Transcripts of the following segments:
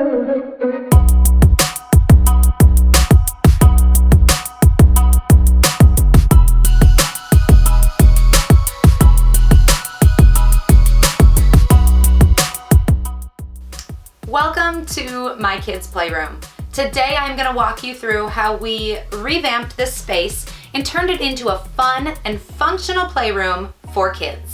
Welcome to my kids' playroom. Today I'm going to walk you through how we revamped this space and turned it into a fun and functional playroom for kids.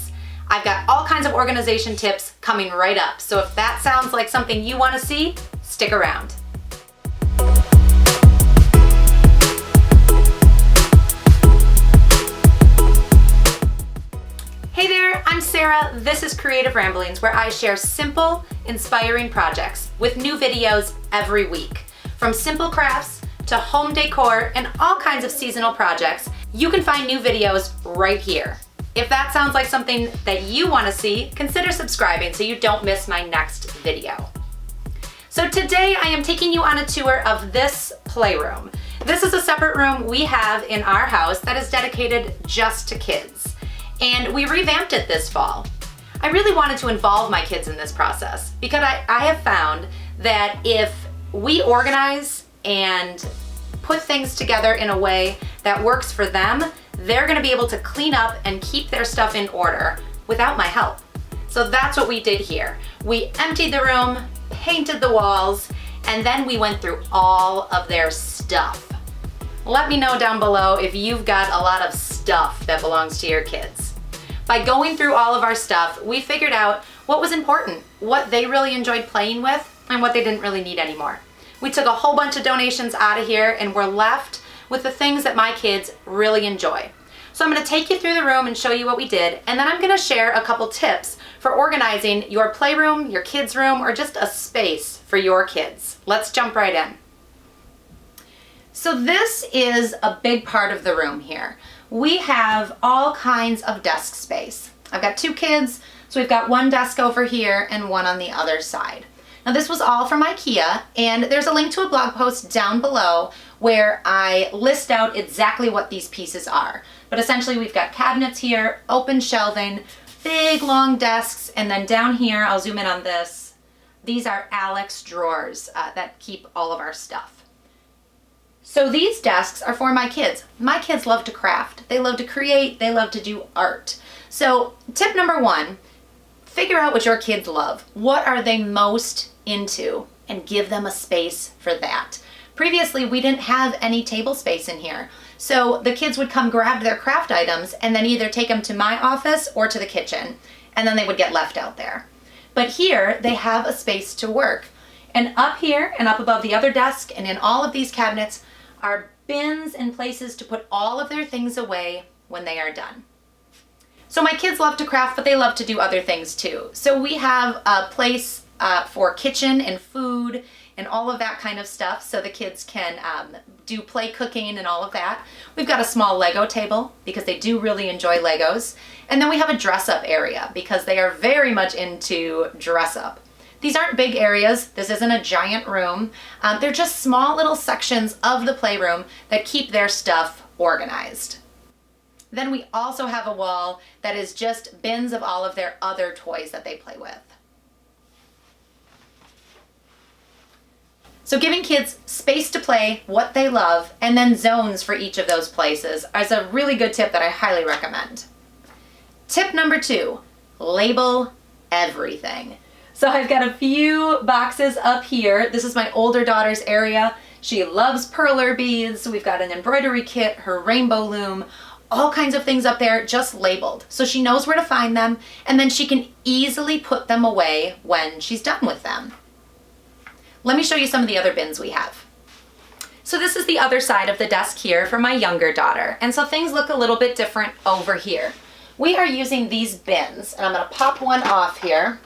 I've got all kinds of organization tips coming right up, so if that sounds like something you want to see, stick around. Hey there, I'm Sarah. This is Creative Ramblings, where I share simple, inspiring projects with new videos every week. From simple crafts to home decor and all kinds of seasonal projects, you can find new videos right here. If that sounds like something that you want to see, consider subscribing so you don't miss my next video. So today I am taking you on a tour of this playroom. This is a separate room we have in our house that is dedicated just to kids. And we revamped it this fall. I really wanted to involve my kids in this process because I have found that if we organize and put things together in a way that works for them, they're gonna be able to clean up and keep their stuff in order without my help. So that's what we did here. We emptied the room, painted the walls, and then we went through all of their stuff. Let me know down below if you've got a lot of stuff that belongs to your kids. By going through all of our stuff, we figured out what was important, what they really enjoyed playing with, and what they didn't really need anymore. We took a whole bunch of donations out of here and we're left with the things that my kids really enjoy. So I'm gonna take you through the room and show you what we did, and then I'm gonna share a couple tips for organizing your playroom, your kids' room, or just a space for your kids. Let's jump right in. So this is a big part of the room here. We have all kinds of desk space. I've got two kids, so we've got one desk over here and one on the other side. Now this was all from Ikea, and there's a link to a blog post down below where I list out exactly what these pieces are. But essentially we've got cabinets here, open shelving, big long desks, and then down here, I'll zoom in on this, these are Alex drawers that keep all of our stuff. So these desks are for my kids. My kids love to craft. They love to create. They love to do art. So tip number one, figure out what your kids love. What are they most into? And give them a space for that. Previously, we didn't have any table space in here. So the kids would come grab their craft items and then either take them to my office or to the kitchen. And then they would get left out there. But here, they have a space to work. And up here and up above the other desk and in all of these cabinets are bins and places to put all of their things away when they are done. So my kids love to craft, but they love to do other things too. So we have a place for kitchen and food and all of that kind of stuff so the kids can do play cooking and all of that. We've got a small Lego table because they do really enjoy Legos. And then we have a dress-up area because they are very much into dress-up. These aren't big areas. This isn't a giant room. They're just small little sections of the playroom that keep their stuff organized. Then we also have a wall that is just bins of all of their other toys that they play with. So giving kids space to play, what they love, and then zones for each of those places is a really good tip that I highly recommend. Tip number two, label everything. So I've got a few boxes up here. This is my older daughter's area. She loves perler beads. So we've got an embroidery kit, her rainbow loom, all kinds of things up there just labeled. So she knows where to find them and then she can easily put them away when she's done with them. Let me show you some of the other bins we have. So this is the other side of the desk here for my younger daughter. And so things look a little bit different over here. We are using these bins and I'm gonna pop one off here.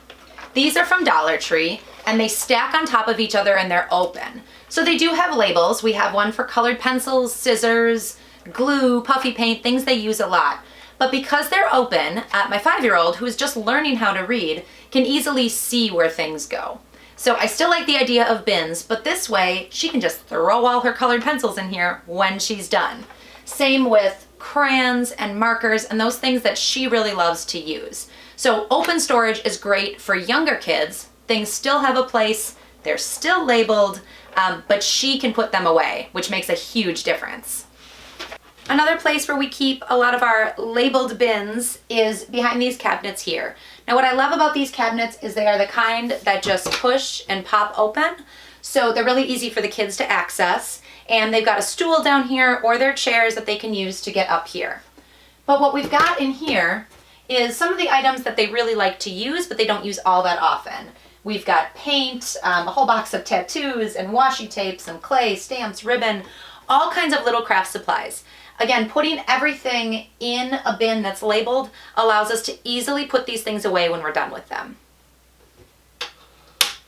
These are from Dollar Tree and they stack on top of each other and they're open. So they do have labels. We have one for colored pencils, scissors, glue, puffy paint, things they use a lot. But because they're open, my 5-year-old, who is just learning how to read, can easily see where things go. So I still like the idea of bins, but this way she can just throw all her colored pencils in here when she's done. Same with crayons and markers and those things that she really loves to use. So open storage is great for younger kids. Things still have a place, They're still labeled, but she can put them away, which makes a huge difference. Another place where we keep a lot of our labeled bins is behind these cabinets here. Now what I love about these cabinets is they are the kind that just push and pop open. So they're really easy for the kids to access. And they've got a stool down here or their chairs that they can use to get up here. But what we've got in here is some of the items that they really like to use, but they don't use all that often. We've got paint, a whole box of tattoos and washi tapes and clay, stamps, ribbon, all kinds of little craft supplies. Again, putting everything in a bin that's labeled allows us to easily put these things away when we're done with them.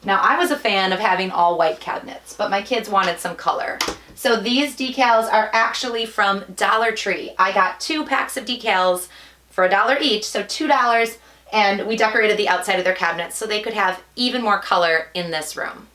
Now, I was a fan of having all white cabinets, but my kids wanted some color. So these decals are actually from Dollar Tree. I got 2 packs of decals for $1 each, so $2, and we decorated the outside of their cabinets so they could have even more color in this room.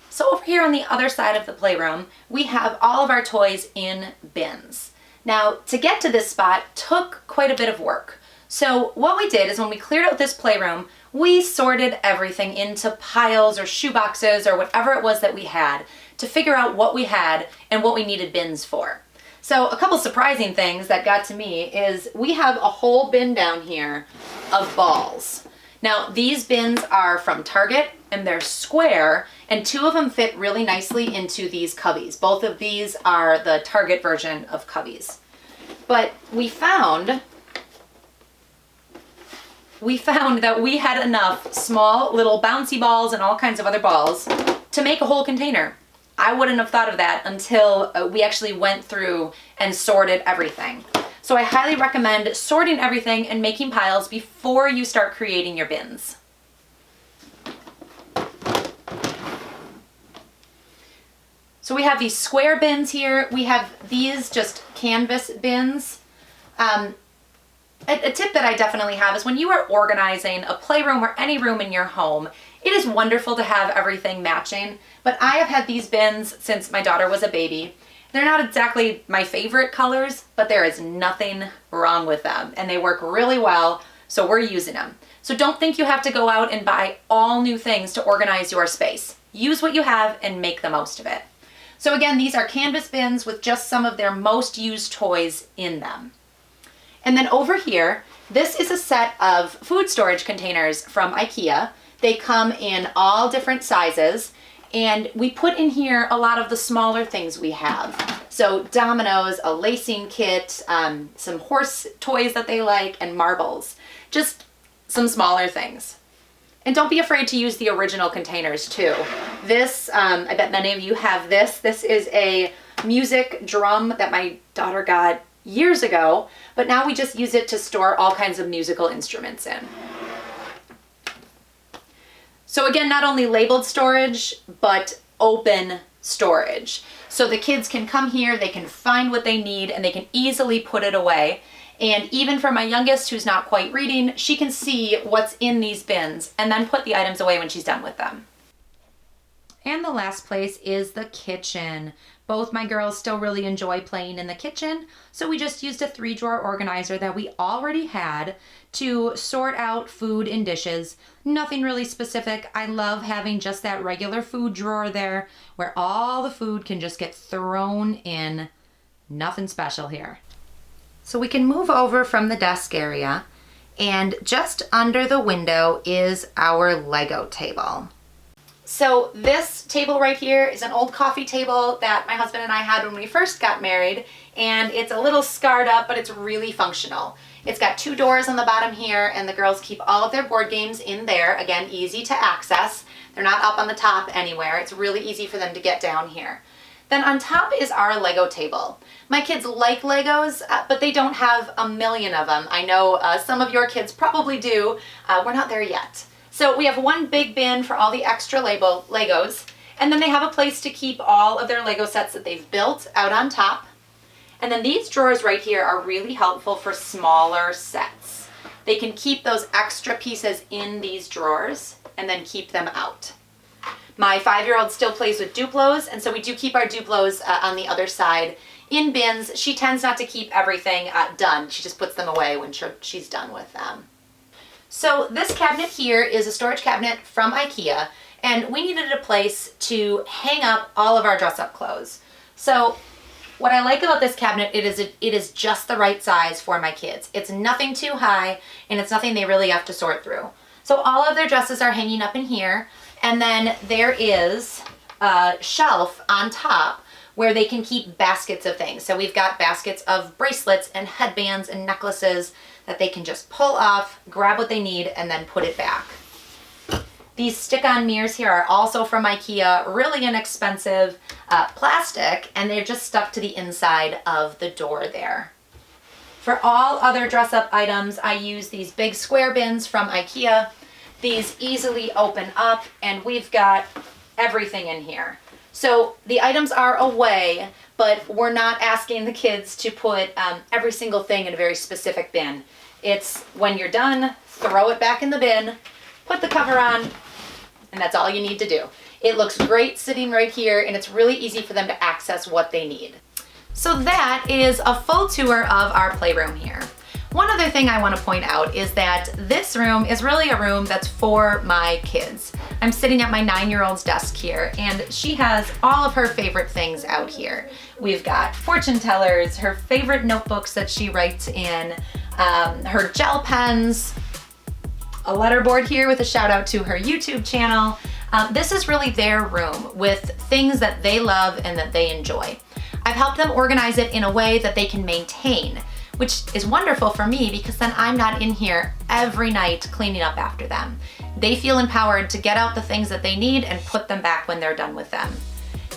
So over here on the other side of the playroom, we have all of our toys in bins. Now, to get to this spot took quite a bit of work. So what we did is when we cleared out this playroom, we sorted everything into piles or shoe boxes or whatever it was that we had to figure out what we had and what we needed bins for. So a couple surprising things that got to me is we have a whole bin down here of balls. Now these bins are from Target and they're square, and 2 of them fit really nicely into these cubbies. Both of these are the Target version of cubbies. But we found that we had enough small little bouncy balls and all kinds of other balls to make a whole container. I wouldn't have thought of that until we actually went through and sorted everything. So I highly recommend sorting everything and making piles before you start creating your bins. So we have these square bins here. We have these just canvas bins. A tip that I definitely have is when you are organizing a playroom or any room in your home, it is wonderful to have everything matching, but I have had these bins since my daughter was a baby. They're not exactly my favorite colors, but there is nothing wrong with them, and they work really well, so we're using them. So don't think you have to go out and buy all new things to organize your space. Use what you have and make the most of it. So again, these are canvas bins with just some of their most used toys in them. And then over here, this is a set of food storage containers from Ikea. They come in all different sizes, and we put in here a lot of the smaller things we have. So dominoes, a lacing kit, some horse toys that they like, and marbles. Just some smaller things. And don't be afraid to use the original containers too. This, I bet many of you have this. This is a music drum that my daughter got years ago, but now we just use it to store all kinds of musical instruments in. So again, not only labeled storage, but open storage. So the kids can come here, they can find what they need, and they can easily put it away. And even for my youngest who's not quite reading, she can see what's in these bins and then put the items away when she's done with them. And the last place is the kitchen. Both my girls still really enjoy playing in the kitchen, so we just used a 3-drawer organizer that we already had to sort out food and dishes. Nothing really specific. I love having just that regular food drawer there where all the food can just get thrown in. Nothing special here. So we can move over from the desk area, and just under the window is our Lego table. So this table right here is an old coffee table that my husband and I had when we first got married, and it's a little scarred up, but it's really functional. It's got 2 doors on the bottom here, and the girls keep all of their board games in there. Again, easy to access. They're not up on the top anywhere. It's really easy for them to get down here. Then on top is our Lego table. My kids like Legos, but they don't have a million of them. I know some of your kids probably do. We're not there yet. So we have one big bin for all the extra Legos, and then they have a place to keep all of their Lego sets that they've built out on top. And then these drawers right here are really helpful for smaller sets. They can keep those extra pieces in these drawers and then keep them out. My 5-year-old still plays with Duplos, and so we do keep our Duplos on the other side in bins. She tends not to keep everything done. She just puts them away when she's done with them. So this cabinet here is a storage cabinet from Ikea, and we needed a place to hang up all of our dress-up clothes. So what I like about this cabinet, it is just the right size for my kids. It's nothing too high, and it's nothing they really have to sort through. So all of their dresses are hanging up in here, and then there is a shelf on top where they can keep baskets of things. So we've got baskets of bracelets and headbands and necklaces that they can just pull off, grab what they need, and then put it back. These stick-on mirrors here are also from Ikea, really inexpensive plastic, and they're just stuck to the inside of the door there. For all other dress-up items, I use these big square bins from Ikea. These easily open up, and we've got everything in here. So the items are away, but we're not asking the kids to put every single thing in a very specific bin. It's when you're done, throw it back in the bin, put the cover on, and that's all you need to do. It looks great sitting right here, and it's really easy for them to access what they need. So that is a full tour of our playroom here. One other thing I want to point out is that this room is really a room that's for my kids. I'm sitting at my 9-year-old's desk here, and she has all of her favorite things out here. We've got fortune tellers, her favorite notebooks that she writes in, her gel pens, a letterboard here with a shout out to her YouTube channel. This is really their room with things that they love and that they enjoy. I've helped them organize it in a way that they can maintain, which is wonderful for me because then I'm not in here every night cleaning up after them. They feel empowered to get out the things that they need and put them back when they're done with them.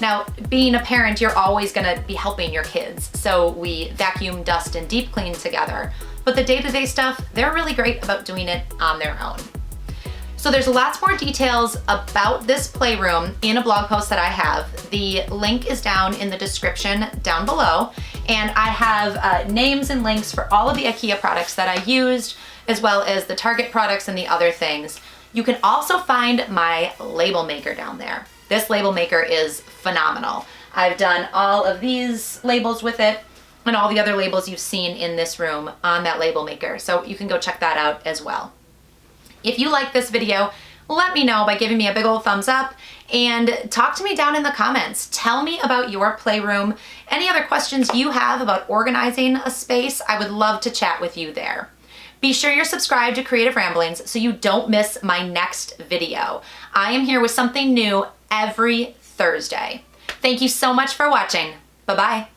Now, being a parent, you're always gonna be helping your kids. So we vacuum, dust, and deep clean together. But the day-to-day stuff, they're really great about doing it on their own. So there's lots more details about this playroom in a blog post that I have. The link is down in the description down below. And I have names and links for all of the Ikea products that I used, as well as the Target products and the other things. You can also find my label maker down there. This label maker is phenomenal. I've done all of these labels with it and all the other labels you've seen in this room on that label maker. So you can go check that out as well. If you like this video, let me know by giving me a big old thumbs up and talk to me down in the comments. Tell me about your playroom. Any other questions you have about organizing a space, I would love to chat with you there. Be sure you're subscribed to Creative Ramblings so you don't miss my next video. I am here with something new every Thursday. Thank you so much for watching. Bye-bye.